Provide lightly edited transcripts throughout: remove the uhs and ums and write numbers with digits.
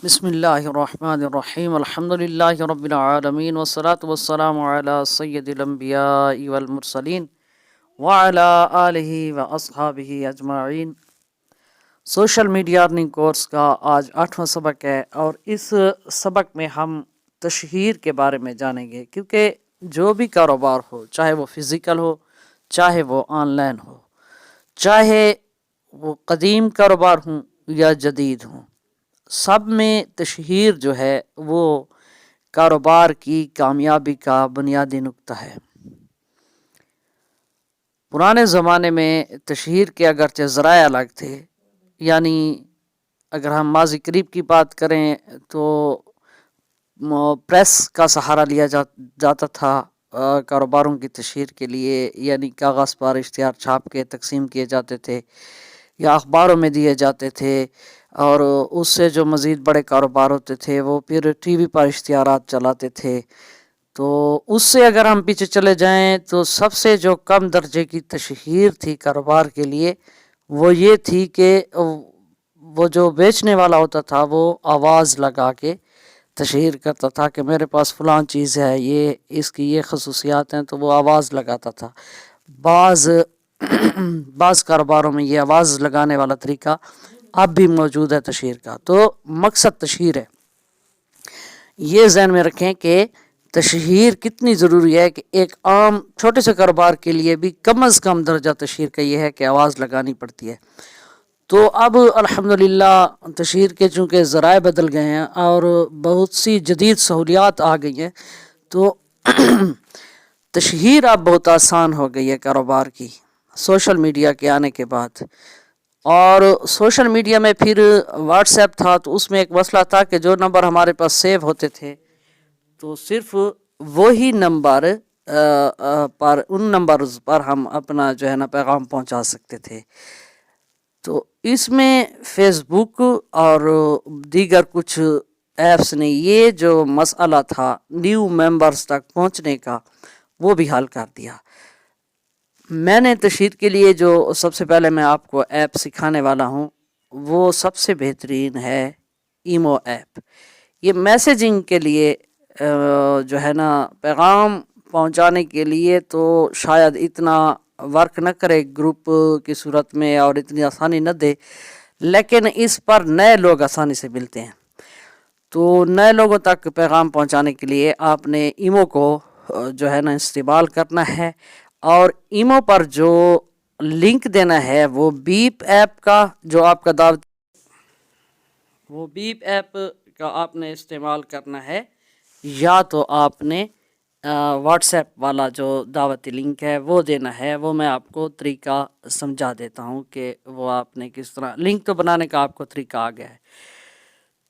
بسم اللہ الرحمن الرحیم الحمد للہ رب العالمین والصلاة والسلام علی سید الانبیاء والمرسلین وعلی آلہ واصحابہ اجمعین۔ سوشل میڈیا ارننگ کورس کا آج 8واں سبق ہے اور اس سبق میں ہم تشہیر کے بارے میں جانیں گے، کیونکہ جو بھی کاروبار ہو، چاہے وہ فزیکل ہو، چاہے وہ آن لائن ہو، چاہے وہ قدیم کاروبار ہوں یا جدید ہوں، سب میں تشہیر جو ہے وہ کاروبار کی کامیابی کا بنیادی نقطہ ہے۔ پرانے زمانے میں تشہیر کے اگرچہ ذرائع الگ تھے، یعنی اگر ہم ماضی قریب کی بات کریں تو پریس کا سہارا لیا جاتا تھا کاروباروں کی تشہیر کے لیے، یعنی کاغذ پر اشتہار چھاپ کے تقسیم کیے جاتے تھے یا اخباروں میں دیے جاتے تھے، اور اس سے جو مزید بڑے کاروبار ہوتے تھے وہ پھر ٹی وی پر اشتہارات چلاتے تھے۔ تو اس سے اگر ہم پیچھے چلے جائیں تو سب سے جو کم درجے کی تشہیر تھی کاروبار کے لیے وہ یہ تھی کہ وہ جو بیچنے والا ہوتا تھا وہ آواز لگا کے تشہیر کرتا تھا کہ میرے پاس فلاں چیز ہے، یہ اس کی یہ خصوصیات ہیں، تو وہ آواز لگاتا تھا۔ بعض کاروباروں میں یہ آواز لگانے والا طریقہ اب بھی موجود ہے تشہیر کا۔ تو مقصد تشہیر ہے، یہ ذہن میں رکھیں کہ تشہیر کتنی ضروری ہے کہ ایک عام چھوٹے سے کاروبار کے لیے بھی کم از کم درجہ تشہیر کا یہ ہے کہ آواز لگانی پڑتی ہے۔ تو اب الحمدللہ تشہیر کے چونکہ ذرائع بدل گئے ہیں اور بہت سی جدید سہولیات آ گئی ہیں، تو تشہیر اب بہت آسان ہو گئی ہے کاروبار کی سوشل میڈیا کے آنے کے بعد۔ اور سوشل میڈیا میں پھر واٹس ایپ تھا، تو اس میں ایک مسئلہ تھا کہ جو نمبر ہمارے پاس سیو ہوتے تھے تو صرف وہی نمبر پر ان نمبرز پر ہم اپنا جو ہے نا پیغام پہنچا سکتے تھے۔ تو اس میں فیس بک اور دیگر کچھ ایپس نے یہ جو مسئلہ تھا نیو ممبرز تک پہنچنے کا وہ بھی حل کر دیا۔ میں نے تشہیر کے لیے جو سب سے پہلے میں آپ کو ایپ سکھانے والا ہوں وہ سب سے بہترین ہے ایمو ایپ۔ یہ میسیجنگ کے لیے جو ہے نا پیغام پہنچانے کے لیے تو شاید اتنا ورک نہ کرے گروپ کی صورت میں اور اتنی آسانی نہ دے، لیکن اس پر نئے لوگ آسانی سے ملتے ہیں۔ تو نئے لوگوں تک پیغام پہنچانے کے لیے آپ نے ایمو کو جو ہے نا استعمال کرنا ہے، اور ایمو پر جو لنک دینا ہے وہ بیپ ایپ کا جو آپ کا وہ بیپ ایپ کا آپ نے استعمال کرنا ہے، یا تو آپ نے واٹس ایپ والا جو دعوتی لنک ہے وہ دینا ہے۔ وہ میں آپ کو طریقہ سمجھا دیتا ہوں کہ وہ آپ نے کس طرح لنک تو بنانے کا آپ کو طریقہ آ گیا ہے۔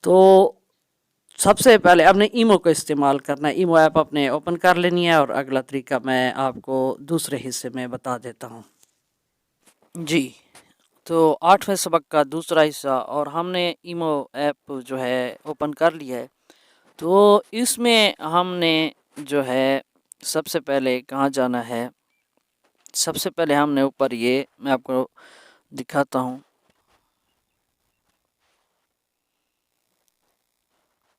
تو سب سے پہلے آپ نے ایمو کو استعمال کرنا ہے، ایمو ایپ اپنے اوپن کر لینی ہے، اور اگلا طریقہ میں آپ کو دوسرے حصے میں بتا دیتا ہوں۔ جی، تو 8ویں سبق کا دوسرا حصہ، اور ہم نے ایمو ایپ جو ہے اوپن کر لیا ہے۔ تو اس میں ہم نے جو ہے سب سے پہلے کہاں جانا ہے، سب سے پہلے ہم نے اوپر یہ میں آپ کو دکھاتا ہوں،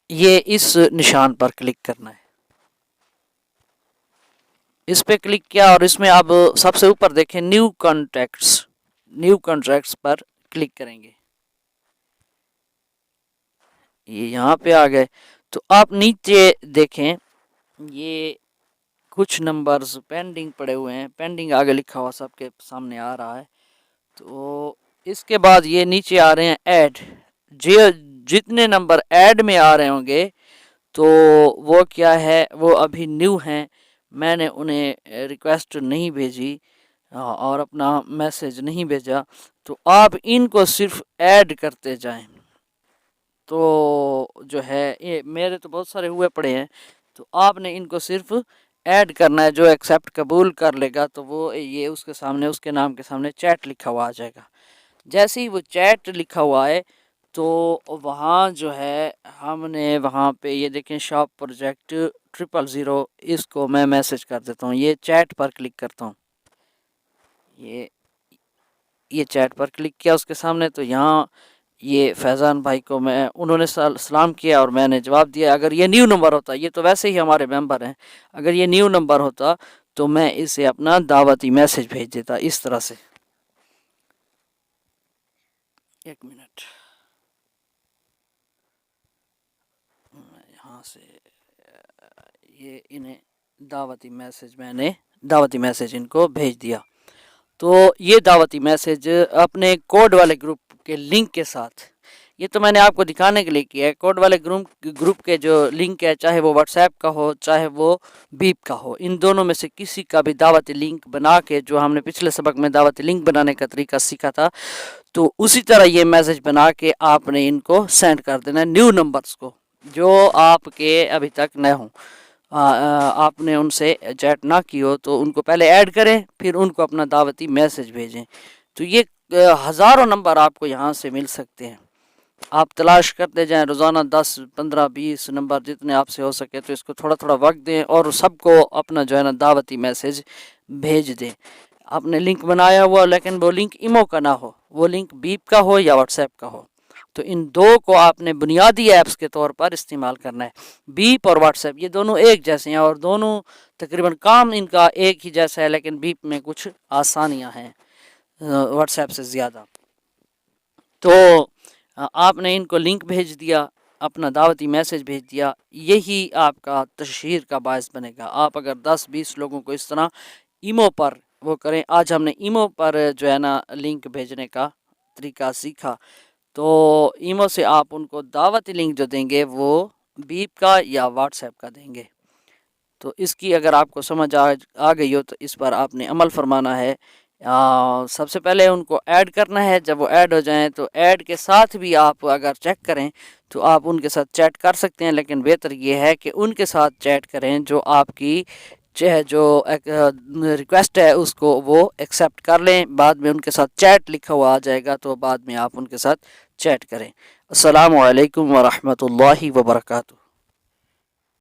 یہ اس نشان پر کلک کرنا ہے۔ اس پہ کلک کیا اور اس میں اب سب سے اوپر دیکھیں نیو کانٹریکٹس پر کلک کریں گے، یہ یہاں پہ آ گئے۔ تو آپ نیچے دیکھیں یہ کچھ نمبرز پینڈنگ پڑے ہوئے ہیں، پینڈنگ آگے لکھا ہوا سب کے سامنے آ رہا ہے۔ تو اس کے بعد یہ نیچے آ رہے ہیں ایڈ، جتنے نمبر ایڈ میں آ رہے ہوں گے تو وہ کیا ہے، وہ ابھی نیو ہیں، میں نے انہیں ریکویسٹ نہیں بھیجی اور اپنا میسج نہیں بھیجا، تو آپ ان کو صرف ایڈ کرتے جائیں۔ تو جو ہے یہ میرے تو بہت سارے ہوئے پڑے ہیں، تو آپ نے ان کو صرف ایڈ کرنا ہے۔ جو ایکسیپٹ قبول کر لے گا تو وہ یہ اس کے سامنے، اس کے نام کے سامنے چیٹ لکھا ہوا آ جائے گا۔ جیسے ہی وہ چیٹ لکھا ہوا ہے تو وہاں جو ہے ہم نے وہاں پہ یہ دیکھیں شاپ پروجیکٹ 000، اس کو میں میسج کر دیتا ہوں، یہ چیٹ پر کلک کرتا ہوں، یہ چیٹ پر کلک کیا اس کے سامنے، تو یہاں یہ فیضان بھائی کو انہوں نے سلام کیا اور میں نے جواب دیا. اگر یہ نیو نمبر ہوتا، یہ تو ویسے ہی ہمارے ممبر ہیں، اگر یہ نیو نمبر ہوتا تو میں اسے اپنا دعوتی میسج بھیج دیتا اس طرح سے. ایک منٹ، یہاں سے یہ انہیں دعوتی میسج ان کو بھیج دیا. تو یہ دعوتی میسج اپنے کوڈ والے گروپ کے لنک کے ساتھ، یہ تو میں نے آپ کو دکھانے کے لیے کیا ہے. کوڈ والے گروپ کے جو لنک ہے، چاہے وہ واٹس ایپ کا ہو چاہے وہ بیپ کا ہو، ان دونوں میں سے کسی کا بھی دعوتی لنک بنا کے، جو ہم نے پچھلے سبق میں دعوتی لنک بنانے کا طریقہ سیکھا تھا، تو اسی طرح یہ میسج بنا کے آپ نے ان کو سینڈ کر دینا ہے نیو نمبرز کو جو آپ کے ابھی تک نہ ہوں. آپ نے ان سے چیٹ نہ کی ہو تو ان کو پہلے ایڈ کریں، پھر ان کو اپنا دعوتی میسج بھیجیں. تو یہ ہزاروں نمبر آپ کو یہاں سے مل سکتے ہیں. آپ تلاش کرتے جائیں روزانہ 10 15 20 نمبر جتنے آپ سے ہو سکے. تو اس کو تھوڑا تھوڑا وقت دیں اور سب کو اپنا جو ہے نا دعوتی میسج بھیج دیں. آپ نے لنک بنایا ہوا، لیکن وہ لنک ایمو کا نہ ہو، وہ لنک بیپ کا ہو یا واٹس ایپ کا ہو. تو ان دو کو آپ نے بنیادی ایپس کے طور پر استعمال کرنا ہے. بیپ اور واٹس ایپ یہ دونوں ایک جیسے ہیں اور دونوں تقریباً کام ان کا ایک ہی جیسا ہے، لیکن بیپ میں کچھ آسانیاں ہیں واٹس ایپ سے زیادہ. تو آپ نے ان کو لنک بھیج دیا، اپنا دعوتی میسج بھیج دیا، یہی آپ کا تشہیر کا باعث بنے گا. آپ اگر 10-20 لوگوں کو اس طرح ایمو پر وہ کریں، آج ہم نے ایمو پر جو ہے نا لنک بھیجنے کا طریقہ سیکھا. تو ایمو سے آپ ان کو دعوتی لنک جو دیں گے وہ بیپ کا یا واٹس ایپ کا دیں گے. تو اس کی اگر آپ کو سمجھ آ گئی ہو تو اس پر آپ نے عمل فرمانا ہے. سب سے پہلے ان کو ایڈ کرنا ہے. جب وہ ایڈ ہو جائیں تو ایڈ کے ساتھ بھی آپ اگر چیک کریں تو آپ ان کے ساتھ چیٹ کر سکتے ہیں، لیکن بہتر یہ ہے کہ ان کے ساتھ چیٹ کریں جو آپ کی جو ریکویسٹ ہے اس کو وہ ایکسیپٹ کر لیں. بعد میں ان کے ساتھ چیٹ لکھا ہوا آ جائے گا تو بعد میں آپ ان کے ساتھ چیٹ کریں. السلام علیکم ورحمۃ اللہ وبرکاتہ.